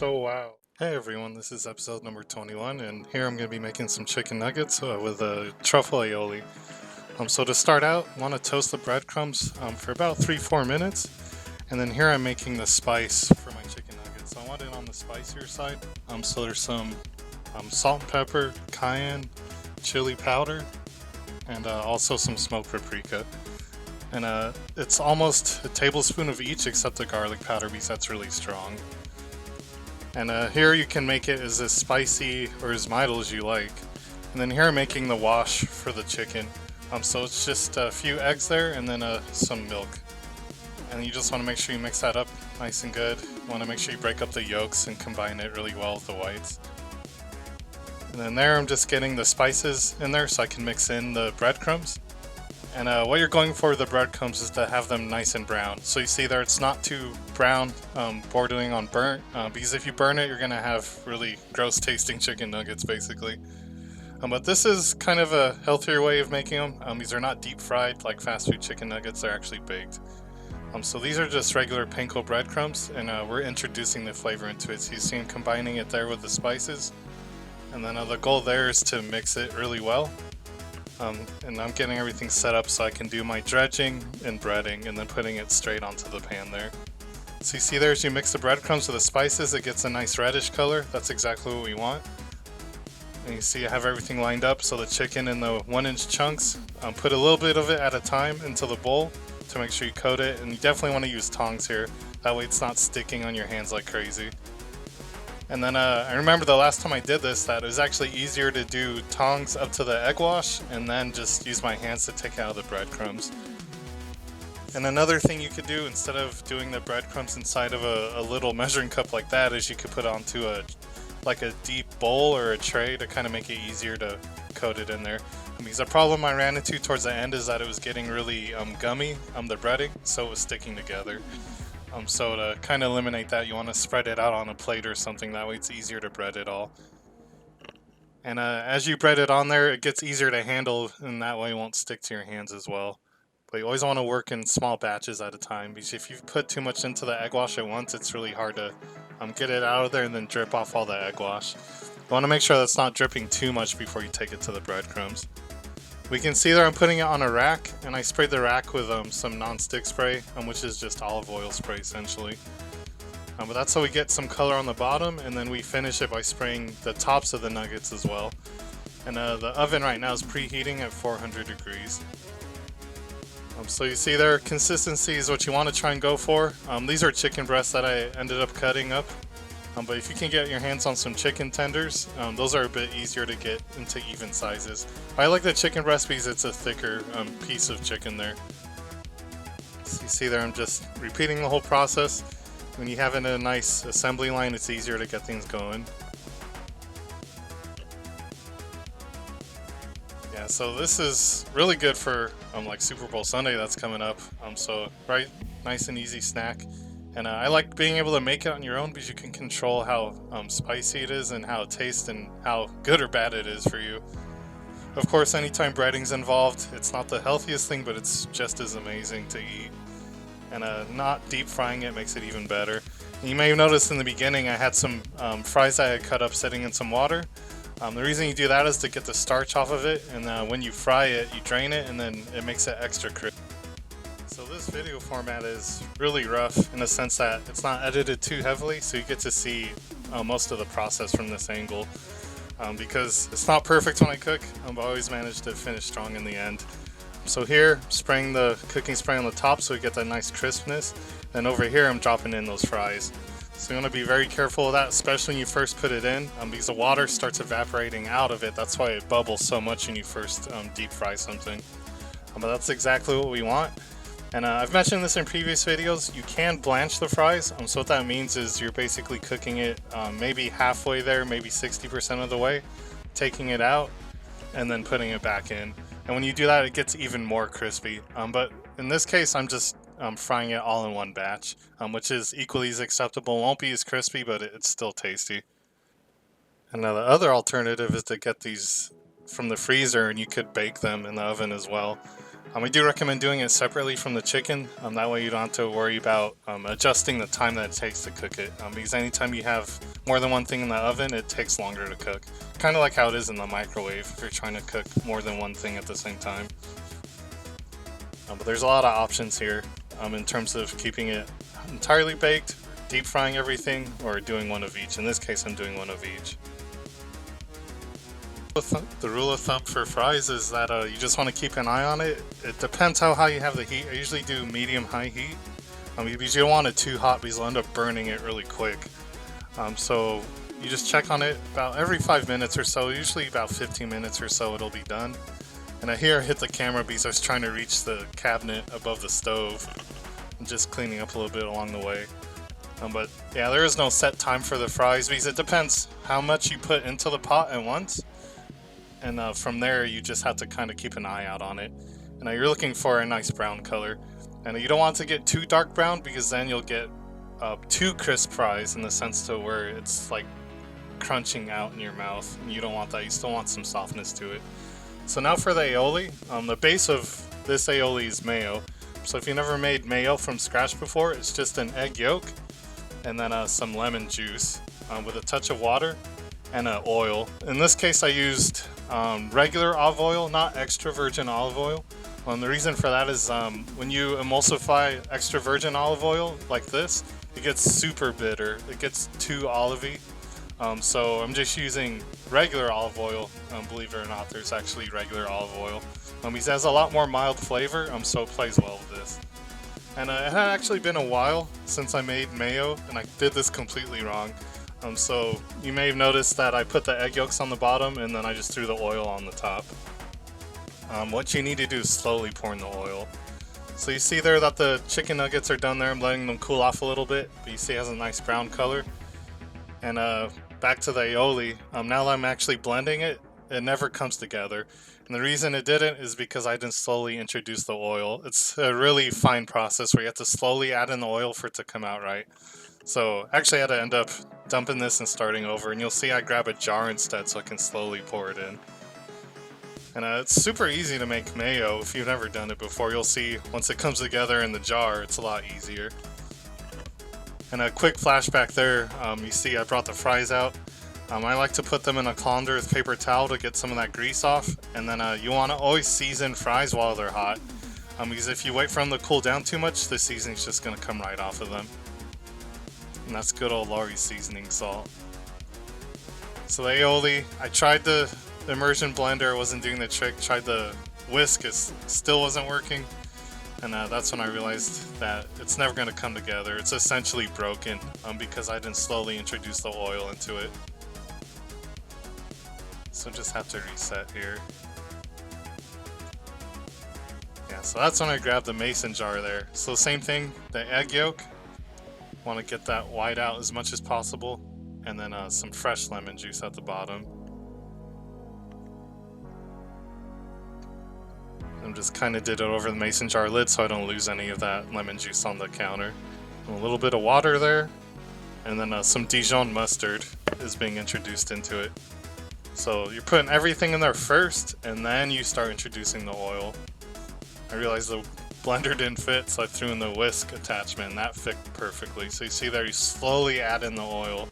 so wow. Hey everyone, this is episode number 21, and here I'm going to be making some chicken nuggets with a truffle aioli. So to start out, I want to toast the breadcrumbs for about 3-4 minutes, and then here I'm making the spice for my chicken nuggets. So I want it on the spicier side, so there's some salt and pepper, cayenne, chili powder, and also some smoked paprika. And it's almost a tablespoon of each except the garlic powder because that's really strong. And here you can make it as spicy or as mild as you like. And then here I'm making the wash for the chicken. So it's just a few eggs there and then some milk. And you just want to make sure you mix that up nice and good. You want to make sure you break up the yolks and combine it really well with the whites. And then there I'm just getting the spices in there so I can mix in the breadcrumbs. And what you're going for with the breadcrumbs is to have them nice and brown. So you see there it's not too brown, bordering on burnt, because if you burn it you're going to have really gross tasting chicken nuggets basically. But this is kind of a healthier way of making them. These are not deep fried like fast food chicken nuggets, they're actually baked. So these are just regular panko breadcrumbs, and we're introducing the flavor into it. So you see I'm combining it there with the spices. And then the goal there is to mix it really well. And I'm getting everything set up so I can do my dredging and breading and then putting it straight onto the pan there. So you see there as you mix the breadcrumbs with the spices, it gets a nice reddish color. That's exactly what we want. And you see I have everything lined up, so the chicken in the 1-inch chunks, put a little bit of it at a time into the bowl to make sure you coat it. And you definitely want to use tongs here, that way it's not sticking on your hands like crazy. And then I remember the last time I did this that it was actually easier to do tongs up to the egg wash and then just use my hands to take out the breadcrumbs. And another thing you could do instead of doing the breadcrumbs inside of a little measuring cup like that is you could put it onto a deep bowl or a tray to kind of make it easier to coat it in there. Because the problem I ran into towards the end is that it was getting really gummy, the breading, so it was sticking together. So to kind of eliminate that, you want to spread it out on a plate or something, that way it's easier to bread it all. And as you bread it on there, it gets easier to handle, and that way it won't stick to your hands as well. But you always want to work in small batches at a time, because if you put too much into the egg wash at once, it's really hard to get it out of there and then drip off all the egg wash. You want to make sure that's not dripping too much before you take it to the breadcrumbs. We can see there I'm putting it on a rack, and I sprayed the rack with some non-stick spray, which is just olive oil spray essentially. But that's how we get some color on the bottom, and then we finish it by spraying the tops of the nuggets as well. And the oven right now is preheating at 400 degrees. So you see there, consistency is what you want to try and go for. These are chicken breasts that I ended up cutting up. But if you can get your hands on some chicken tenders, those are a bit easier to get into even sizes. I like the chicken breast because it's a thicker piece of chicken there. So you see there I'm just repeating the whole process. When you have it in a nice assembly line, it's easier to get things going. Yeah, so this is really good for like Super Bowl Sunday that's coming up. So right, nice and easy snack. And I like being able to make it on your own because you can control how spicy it is and how it tastes and how good or bad it is for you. Of course, anytime breading's involved, it's not the healthiest thing, but it's just as amazing to eat. And not deep frying it makes it even better. And you may have noticed in the beginning I had some fries I had cut up sitting in some water. The reason you do that is to get the starch off of it, and when you fry it, you drain it, and then it makes it extra crisp. So this video format is really rough in the sense that it's not edited too heavily, so you get to see most of the process from this angle. Because it's not perfect when I cook, but I always manage to finish strong in the end. So here, spraying the cooking spray on the top so we get that nice crispness. Then over here I'm dropping in those fries. So you want to be very careful of that, especially when you first put it in, because the water starts evaporating out of it. That's why it bubbles so much when you first deep fry something. But that's exactly what we want. And I've mentioned this in previous videos, you can blanch the fries. So what that means is you're basically cooking it maybe halfway there, maybe 60% of the way, taking it out, and then putting it back in. And when you do that, it gets even more crispy. But in this case, I'm just frying it all in one batch, which is equally as acceptable. It won't be as crispy, but it's still tasty. And now the other alternative is to get these from the freezer, and you could bake them in the oven as well. We do recommend doing it separately from the chicken. That way you don't have to worry about adjusting the time that it takes to cook it. Because anytime you have more than one thing in the oven, it takes longer to cook. Kind of like how it is in the microwave if you're trying to cook more than one thing at the same time. But there's a lot of options here in terms of keeping it entirely baked, deep frying everything, or doing one of each. In this case, I'm doing one of each. The rule of thumb for fries is that you just want to keep an eye on it. It depends how high you have the heat. I usually do medium-high heat because you don't want it too hot because you'll end up burning it really quick. So you just check on it about every 5 minutes or so, usually about 15 minutes or so it'll be done. And I hit the camera because I was trying to reach the cabinet above the stove and just cleaning up a little bit along the way. But yeah, there is no set time for the fries because it depends how much you put into the pot at once. And from there, you just have to kind of keep an eye out on it. And you're looking for a nice brown color. And you don't want to get too dark brown because then you'll get too crisp fries in the sense to where it's like crunching out in your mouth. And you don't want that. You still want some softness to it. So now for the aioli. The base of this aioli is mayo. So if you never made mayo from scratch before, it's just an egg yolk and then some lemon juice with a touch of water and oil. In this case, I used regular olive oil, not extra virgin olive oil. The reason for that is when you emulsify extra virgin olive oil like this, it gets super bitter. It gets too olivey. So I'm just using regular olive oil. Believe it or not, there's actually regular olive oil. It has a lot more mild flavor, so it plays well with this. And it had actually been a while since I made mayo, and I did this completely wrong. So you may have noticed that I put the egg yolks on the bottom and then I just threw the oil on the top. What you need to do is slowly pour in the oil. So you see there that the chicken nuggets are done there. I'm letting them cool off a little bit, but you see it has a nice brown color. And back to the aioli, now that I'm actually blending it, it never comes together. And the reason it didn't is because I didn't slowly introduce the oil. It's a really fine process where you have to slowly add in the oil for it to come out right. So actually I had to end up dumping this and starting over, and you'll see I grab a jar instead so I can slowly pour it in. And it's super easy to make mayo. If you've never done it before, you'll see once it comes together in the jar, it's a lot easier. And a quick flashback there, you see I brought the fries out. I like to put them in a colander with paper towel to get some of that grease off, and then you want to always season fries while they're hot, because if you wait for them to cool down too much, the seasoning's just going to come right off of them. And that's good old Lawry's seasoning salt. So the aioli, I tried the immersion blender, it wasn't doing the trick. Tried the whisk, it still wasn't working. And that's when I realized that it's never going to come together. It's essentially broken because I didn't slowly introduce the oil into it. So just have to reset here. Yeah, so that's when I grabbed the mason jar there. So same thing, the egg yolk. Want to get that white out as much as possible, and then some fresh lemon juice at the bottom. And just kind of did it over the mason jar lid so I don't lose any of that lemon juice on the counter. And a little bit of water there, and then some Dijon mustard is being introduced into it. So you're putting everything in there first, and then you start introducing the oil. I realized the blender didn't fit, so I threw in the whisk attachment, and that fit perfectly. So you see there, you slowly add in the oil,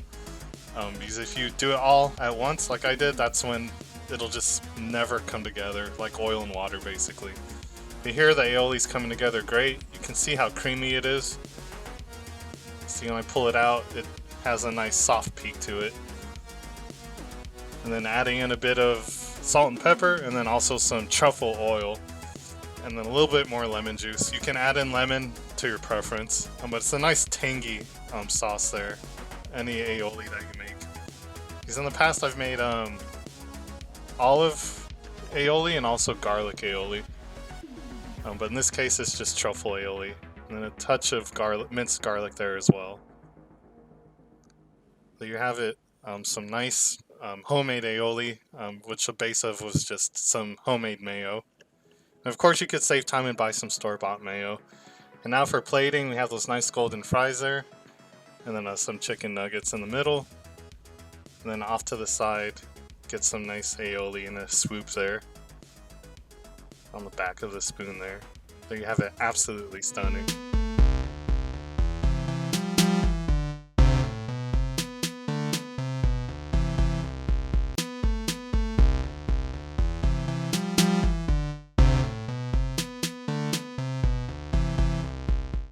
because if you do it all at once like I did, that's when it'll just never come together, like oil and water basically. You hear the aioli's coming together great. You can see how creamy it is. See, when I pull it out, it has a nice soft peak to it. And then adding in a bit of salt and pepper, and then also some truffle oil, and then a little bit more lemon juice. You can add in lemon to your preference, but it's a nice tangy sauce there, any aioli that you make. Because in the past I've made olive aioli and also garlic aioli, but in this case it's just truffle aioli, and then a touch of minced garlic there as well. There you have it, some nice homemade aioli, which the base of was just some homemade mayo. And of course you could save time and buy some store-bought mayo. And now for plating, we have those nice golden fries there, and then some chicken nuggets in the middle, and then off to the side get some nice aioli in a swoop there. on the back of the spoon there. There you have it, absolutely stunning.